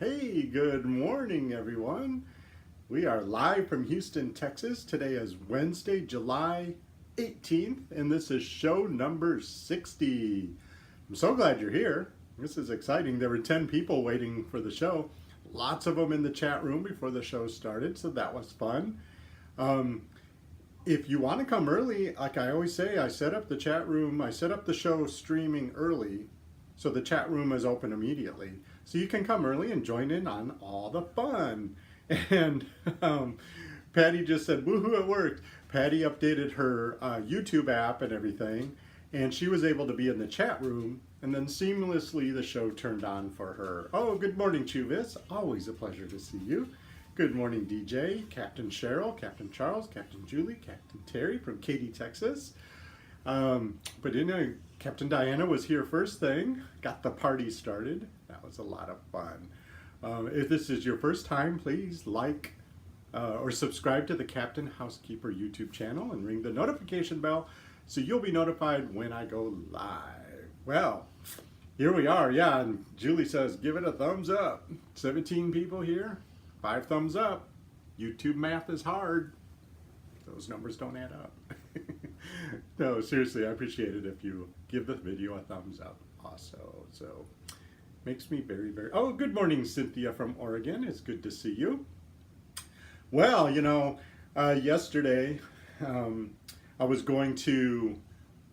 Hey, good morning, everyone. We are live from Houston, Texas. Today is Wednesday, July 18th, and this is show number 60. I'm so glad you're here. This is exciting. There were 10 people waiting for the show. Lots of them in the chat room before the show started, so that was fun. If you want to come early, like I always say, I set up the chat room, I set up the show streaming early, so the chat room is open immediately. So you can come early and join in on all the fun. And Patty just said, woohoo, it worked. Patty updated her YouTube app and everything, and she was able to be in the chat room, and then seamlessly the show turned on for her. Oh, good morning, Chuvis. Always a pleasure to see you. Good morning, DJ, Captain Cheryl, Captain Charles, Captain Julie, Captain Terry from Katy, Texas. Captain Diana was here first thing, got the party started. That was a lot of fun. If this is your first time, please like or subscribe to the Captain Housekeeper YouTube channel and ring the notification bell so you'll be notified when I go live. Well, here we are, yeah, and Julie says, give it a thumbs up. 17 people here, 5 thumbs up. YouTube math is hard. Those numbers don't add up. No, seriously, I appreciate it if you give the video a thumbs up also. So, makes me very, very... Oh, good morning, Cynthia from Oregon. It's good to see you. Well, yesterday I was going to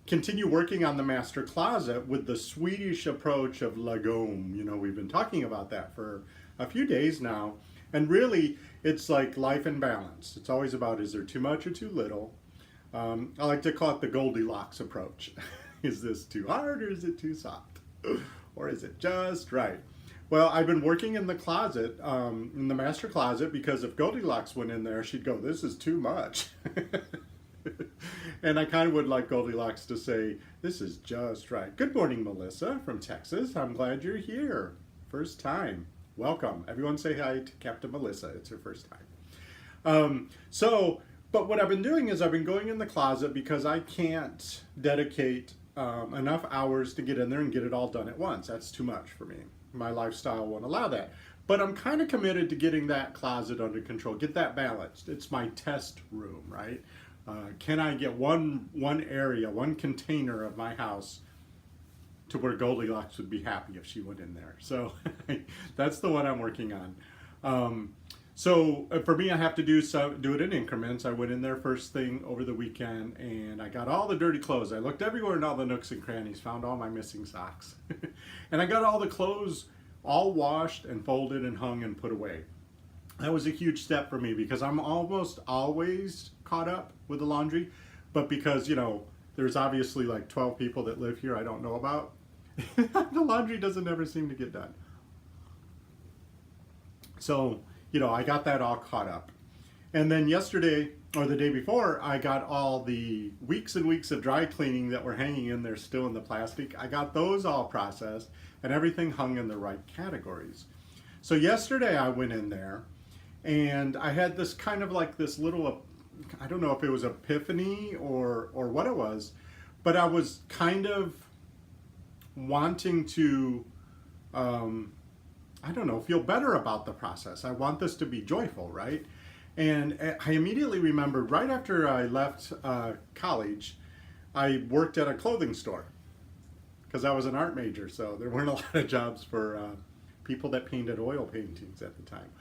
continue working on the master closet with the Swedish approach of lagom. We've been talking about that for a few days now. And really, it's like life in balance. It's always about, is there too much or too little? I like to call it the Goldilocks approach. Is this too hard or is it too soft? Or is it just right? Well, I've been working in the closet, in the master closet, because if Goldilocks went in there, she'd go, this is too much. And I kind of would like Goldilocks to say, this is just right. Good morning, Melissa from Texas. I'm glad you're here. First time. Welcome. Everyone say hi to Captain Melissa. It's her first time. But what I've been doing is I've been going in the closet because I can't dedicate enough hours to get in there and get it all done at once. That's too much for me. My lifestyle won't allow that. But I'm kind of committed to getting that closet under control, get that balanced. It's my test room, right? Can I get one area, one container of my house to where Goldilocks would be happy if she went in there? So that's the one I'm working on. So for me, I have to do it in increments. I went in there first thing over the weekend and I got all the dirty clothes. I looked everywhere in all the nooks and crannies, found all my missing socks. And I got all the clothes all washed and folded and hung and put away. That was a huge step for me because I'm almost always caught up with the laundry. But because, there's obviously like 12 people that live here I don't know about, the laundry doesn't ever seem to get done. So, I got that all caught up. And then yesterday, or the day before, I got all the weeks and weeks of dry cleaning that were hanging in there still in the plastic. I got those all processed and everything hung in the right categories. So yesterday I went in there and I had this kind of like this little, I don't know if it was epiphany or what it was, but I was kind of wanting to, feel better about the process. I want this to be joyful, right? And I immediately remembered right after I left college, I worked at a clothing store because I was an art major, so there weren't a lot of jobs for people that painted oil paintings at the time.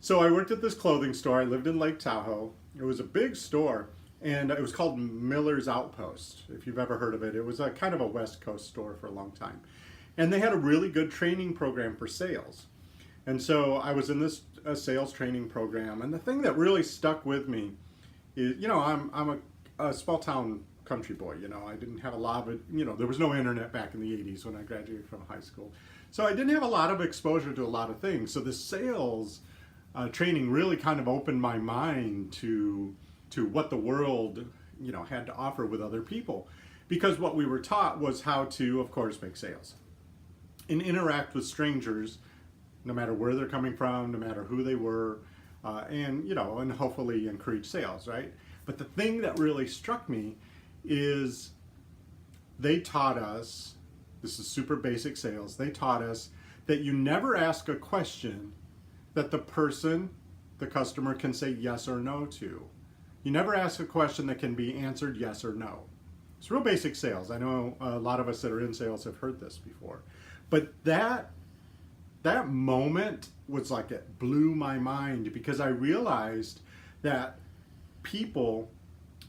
So I worked at this clothing store. I lived in Lake Tahoe. It was a big store, and it was called Miller's Outpost, if you've ever heard of it. It was a kind of a West Coast store for a long time. And they had a really good training program for sales. And so I was in this sales training program. And the thing that really stuck with me is, I'm a small town country boy. I didn't have a lot of, there was no internet back in the 80s when I graduated from high school. So I didn't have a lot of exposure to a lot of things. So the sales training really kind of opened my mind to what the world, had to offer with other people. Because what we were taught was how to, of course, make sales and interact with strangers, no matter where they're coming from, no matter who they were, and hopefully encourage sales, right? But the thing that really struck me is they taught us, this is super basic sales, they taught us that you never ask a question that the customer can say yes or no to. You never ask a question that can be answered yes or no. It's real basic sales. I know a lot of us that are in sales have heard this before. But that moment was like, it blew my mind, because I realized that people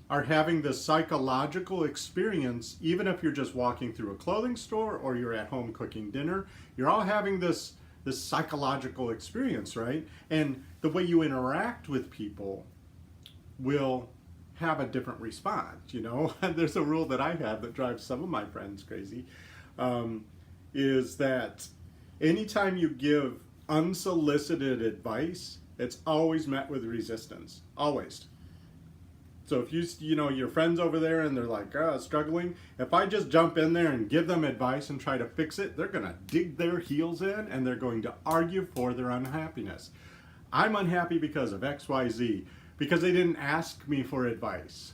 are having this psychological experience, even if you're just walking through a clothing store or you're at home cooking dinner, you're all having this psychological experience, right? And the way you interact with people will have a different response, you know? There's a rule that I have that drives some of my friends crazy, is that anytime you give unsolicited advice, it's always met with resistance, always. So if you know, your friends over there and they're like, struggling, if I just jump in there and give them advice and try to fix it, they're going to dig their heels in and they're going to argue for their unhappiness. I'm unhappy because of X, Y, Z, because they didn't ask me for advice.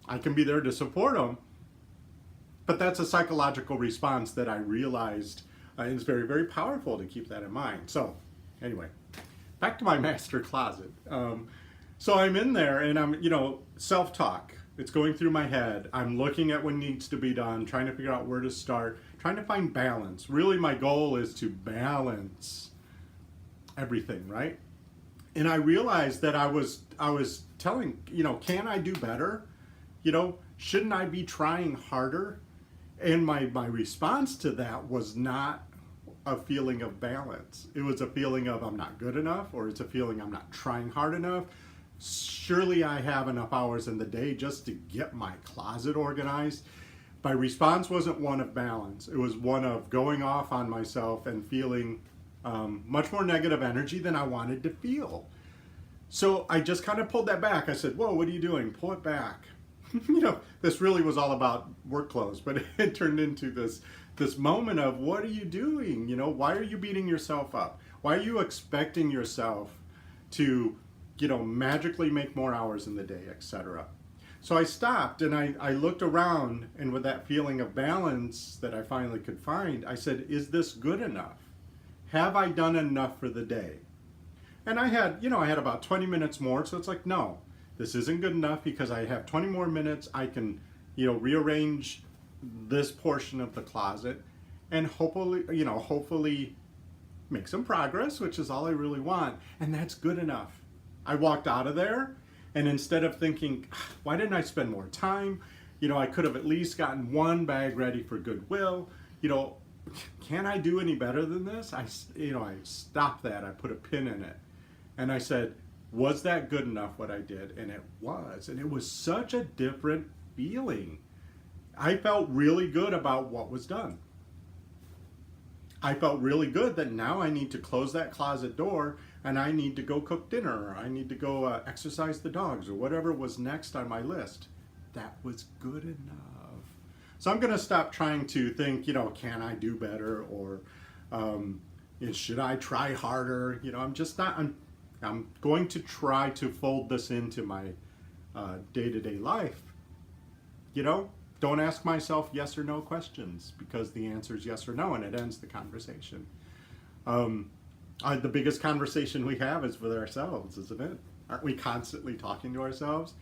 I can be there to support them, but that's a psychological response that I realized is very, very powerful to keep that in mind. So anyway, back to my master closet. So I'm in there and I'm, self-talk. It's going through my head. I'm looking at what needs to be done, trying to figure out where to start, trying to find balance. Really, my goal is to balance everything, right? And I realized that I was telling, can I do better? Shouldn't I be trying harder? And my response to that was not a feeling of balance. It was a feeling of I'm not good enough, or it's a feeling I'm not trying hard enough. Surely I have enough hours in the day just to get my closet organized. My response wasn't one of balance. It was one of going off on myself and feeling much more negative energy than I wanted to feel. So I just kind of pulled that back. I said, whoa, what are you doing? Pull it back. This really was all about work clothes, but it turned into this moment of, what are you doing? Why are you beating yourself up? Why are you expecting yourself to magically make more hours in the day, etc. So I stopped and I looked around, and with that feeling of balance that I finally could find, I said, is this good enough? Have I done enough for the day? And I had about 20 minutes more, so it's like, no, this isn't good enough, because I have 20 more minutes. I can, rearrange this portion of the closet and hopefully make some progress, which is all I really want. And that's good enough. I walked out of there, and instead of thinking, why didn't I spend more time? I could have at least gotten one bag ready for Goodwill. Can I do any better than this? I stopped that. I put a pin in it. And I said, was that good enough what I did? And it was. And it was such a different feeling. I felt really good about what was done. I felt really good that now I need to close that closet door and I need to go cook dinner, or I need to go exercise the dogs, or whatever was next on my list. That was good enough. So I'm going to stop trying to think, can I do better, or should I try harder? I'm just not. I'm going to try to fold this into my day-to-day life. Don't ask myself yes or no questions, because the answer is yes or no, and it ends the conversation. The biggest conversation we have is with ourselves, isn't it? Aren't we constantly talking to ourselves?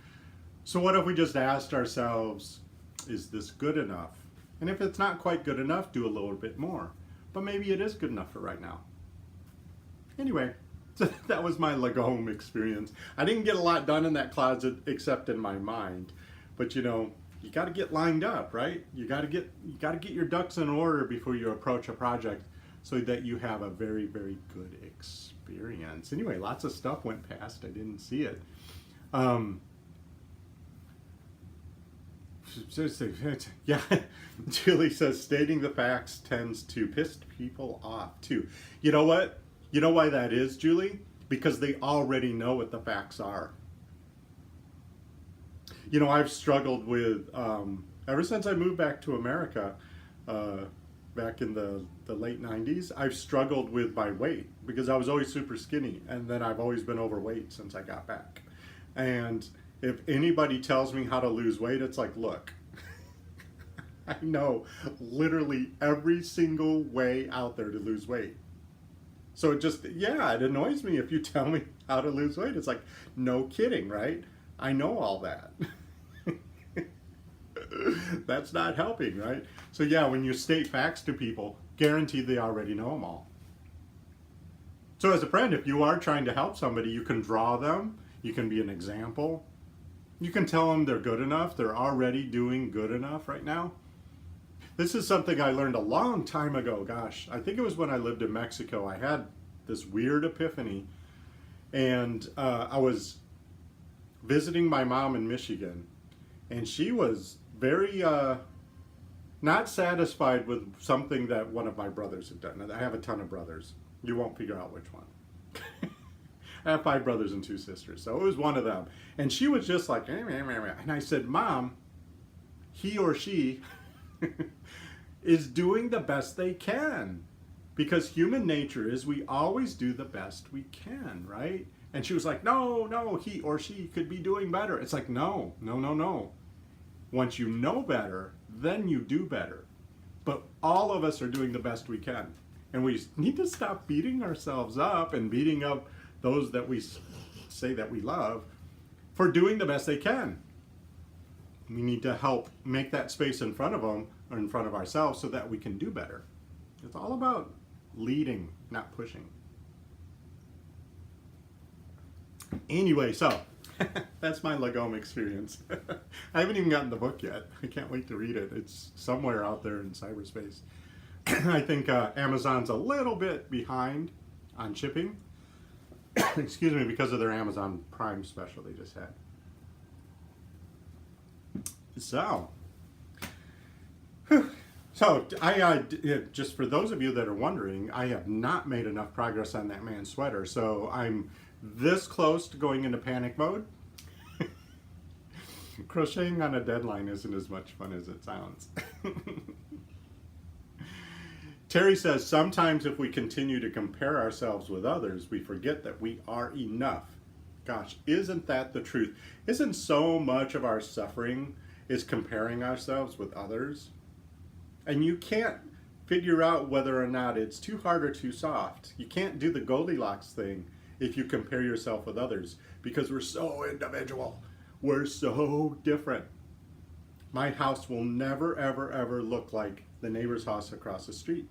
So what if we just asked ourselves, is this good enough? And if it's not quite good enough, do a little bit more. But maybe it is good enough for right now. Anyway, so that was my Lagome experience. I didn't get a lot done in that closet except in my mind. But you got to get lined up, right? You got to get your ducks in order before you approach a project, so that you have a very, very good experience. Anyway, lots of stuff went past. I didn't see it. Yeah, Julie says stating the facts tends to piss people off too. You know what? You know why that is, Julie? Because they already know what the facts are. I've struggled with, ever since I moved back to America, back in the late 90s, I've struggled with my weight, because I was always super skinny, and then I've always been overweight since I got back. And if anybody tells me how to lose weight, it's like, look, I know literally every single way out there to lose weight. So it just, yeah, it annoys me if you tell me how to lose weight. It's like, no kidding, right? I know all that. That's not helping, right? So yeah, when you state facts to people, guaranteed they already know them all. So as a friend, if you are trying to help somebody, you can draw them, you can be an example, you can tell them they're good enough, they're already doing good enough right now. This is something I learned a long time ago. Gosh, I think it was when I lived in Mexico. I had this weird epiphany, and I was visiting my mom in Michigan, and she was very not satisfied with something that one of my brothers had done. And I have a ton of brothers. You won't figure out which one. I have 5 brothers and 2 sisters, so it was one of them. And she was just like, eh, meh, meh, meh. And I said, Mom, he or she is doing the best they can. Because human nature is we always do the best we can, right? And she was like, no, no, he or she could be doing better. It's like, no, no, no, no. Once you know better, then you do better. But all of us are doing the best we can. And we need to stop beating ourselves up and beating up those that we say that we love for doing the best they can. We need to help make that space in front of them or in front of ourselves so that we can do better. It's all about leading, not pushing. Anyway, so that's my Lagome experience. I haven't even gotten the book yet. I can't wait to read it. It's somewhere out there in cyberspace. I think Amazon's a little bit behind on shipping. Excuse me, because of their Amazon Prime special they just had. So, just for those of you that are wondering, I have not made enough progress on that man's sweater. So I'm this close to going into panic mode. Crocheting on a deadline isn't as much fun as it sounds. Terry says, sometimes if we continue to compare ourselves with others, we forget that we are enough. Gosh, isn't that the truth? Isn't so much of our suffering is comparing ourselves with others? And you can't figure out whether or not it's too hard or too soft. You can't do the Goldilocks thing if you compare yourself with others, because we're so individual. We're so different. My house will never, ever, ever look like the neighbor's house across the street.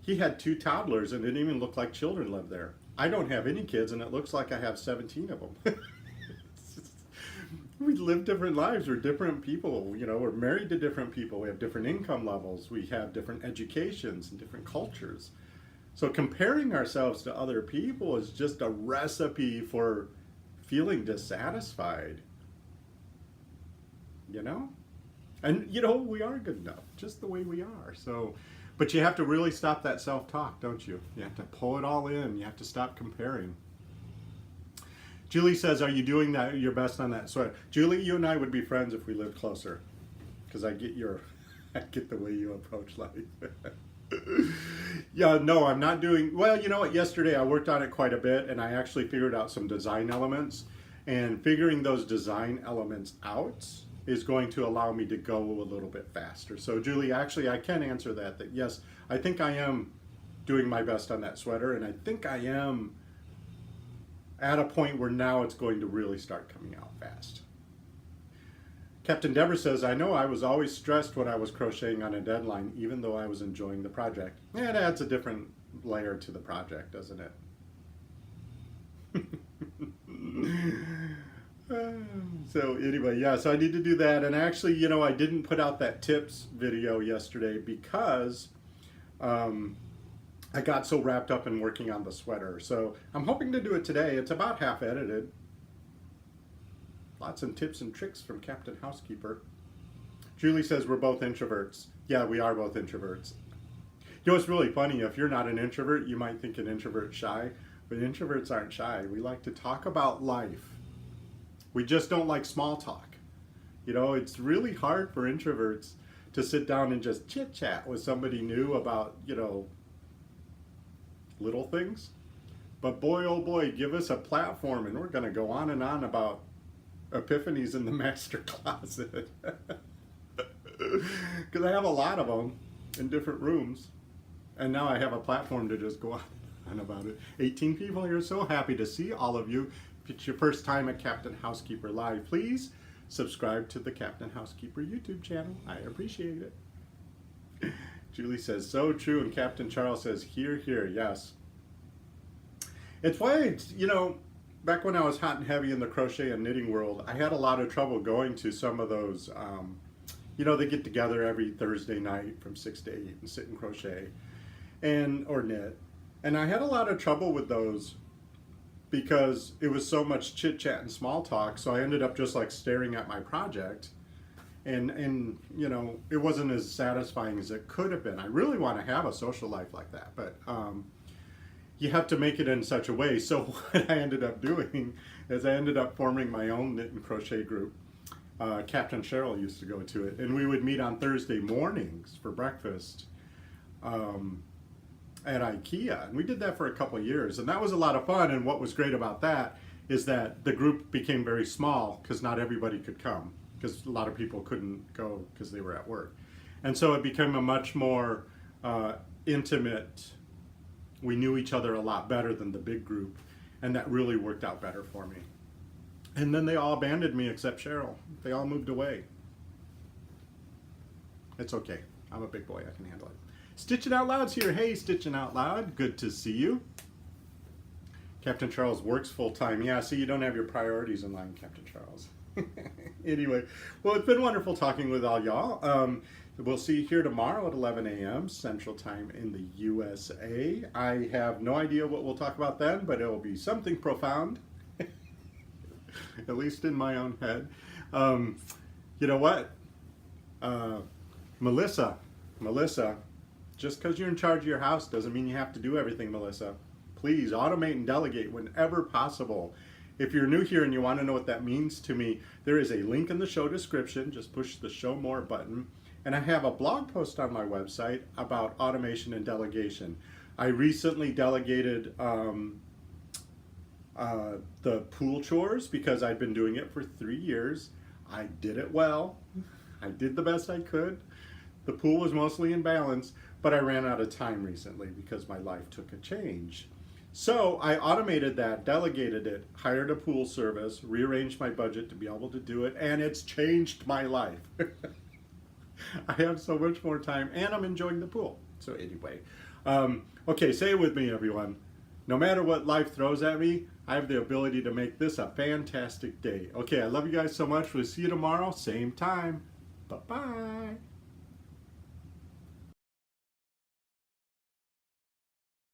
He had 2 toddlers and it didn't even look like children lived there. I don't have any kids and it looks like I have 17 of them. We live different lives. We're different people. You know, we're married to different people. We have different income levels. We have different educations and different cultures. So comparing ourselves to other people is just a recipe for feeling dissatisfied. You know? And, you know, we are good enough, just the way we are. So, but you have to really stop that self-talk, don't you? You have to pull it all in. You have to stop comparing. Julie says, are you doing that your best on that sweater? Julie, you and I would be friends if we lived closer. Because I get the way you approach life. Yeah, no, I'm not doing, well, you know what, yesterday I worked on it quite a bit and I actually figured out some design elements. And figuring those design elements out is going to allow me to go a little bit faster. So Julie, actually I can answer that yes, I think I am doing my best on that sweater, and I think I am at a point where now it's going to really start coming out fast. Captain Deborah says, I know I was always stressed when I was crocheting on a deadline, even though I was enjoying the project. Yeah, it adds a different layer to the project, doesn't it? So anyway, yeah, so I need to do that. And actually, you know, I didn't put out that tips video yesterday because I got so wrapped up in working on the sweater. So I'm hoping to do it today. It's about half edited. Lots of tips and tricks from Captain Housekeeper. Julie says we're both introverts. Yeah, we are both introverts. You know, it's really funny. If you're not an introvert, you might think an introvert's shy, but introverts aren't shy. We like to talk about life. We just don't like small talk. You know, it's really hard for introverts to sit down and just chit chat with somebody new about, you know, little things. But boy, oh boy, give us a platform and we're going to go on and on about epiphanies in the master closet. Because I have a lot of them in different rooms. And now I have a platform to just go on about it. 18 people here, so happy to see all of you. If it's your first time at Captain Housekeeper Live, please subscribe to the Captain Housekeeper YouTube channel. I appreciate it. Julie says, so true, and Captain Charles says, hear, hear, yes. It's why, you know, back when I was hot and heavy in the crochet and knitting world, I had a lot of trouble going to some of those, you know, they get together every Thursday night from 6 to 8 and sit and crochet or knit. And I had a lot of trouble with those because it was so much chit chat and small talk. So I ended up just like staring at my project, and you know, it wasn't as satisfying as it could have been. I really want to have a social life like that, but you have to make it in such a way. So what I ended up doing is I ended up forming my own knit and crochet group. Captain Cheryl used to go to it, and we would meet on Thursday mornings for breakfast at IKEA, and we did that for a couple of years, and that was a lot of fun. And what was great about that is that the group became very small because not everybody could come, because a lot of people couldn't go because they were at work, and so it became a much more intimate. We knew each other a lot better than the big group, and that really worked out better for me. And then they all abandoned me except Cheryl. They all moved away. It's okay. I'm a big boy. I can handle it. Stitching Out Loud's here. Hey, Stitching Out Loud. Good to see you. Captain Charles works full time. Yeah, see, you don't have your priorities in line, Captain Charles. Anyway, well, it's been wonderful talking with all y'all. We'll see you here tomorrow at 11 a.m. Central Time in the USA. I have no idea what we'll talk about then, but it will be something profound. At least in my own head. You know what? Melissa, just because you're in charge of your house doesn't mean you have to do everything, Melissa. Please automate and delegate whenever possible. If you're new here and you want to know what that means to me, there is a link in the show description. Just push the Show More button. And I have a blog post on my website about automation and delegation. I recently delegated the pool chores because I'd been doing it for 3 years. I did it well. I did the best I could. The pool was mostly in balance, but I ran out of time recently because my life took a change. So I automated that, delegated it, hired a pool service, rearranged my budget to be able to do it, and it's changed my life. I have so much more time, and I'm enjoying the pool. So anyway, okay, say it with me, everyone. No matter what life throws at me, I have the ability to make this a fantastic day. Okay, I love you guys so much. We'll see you tomorrow, same time. Bye-bye.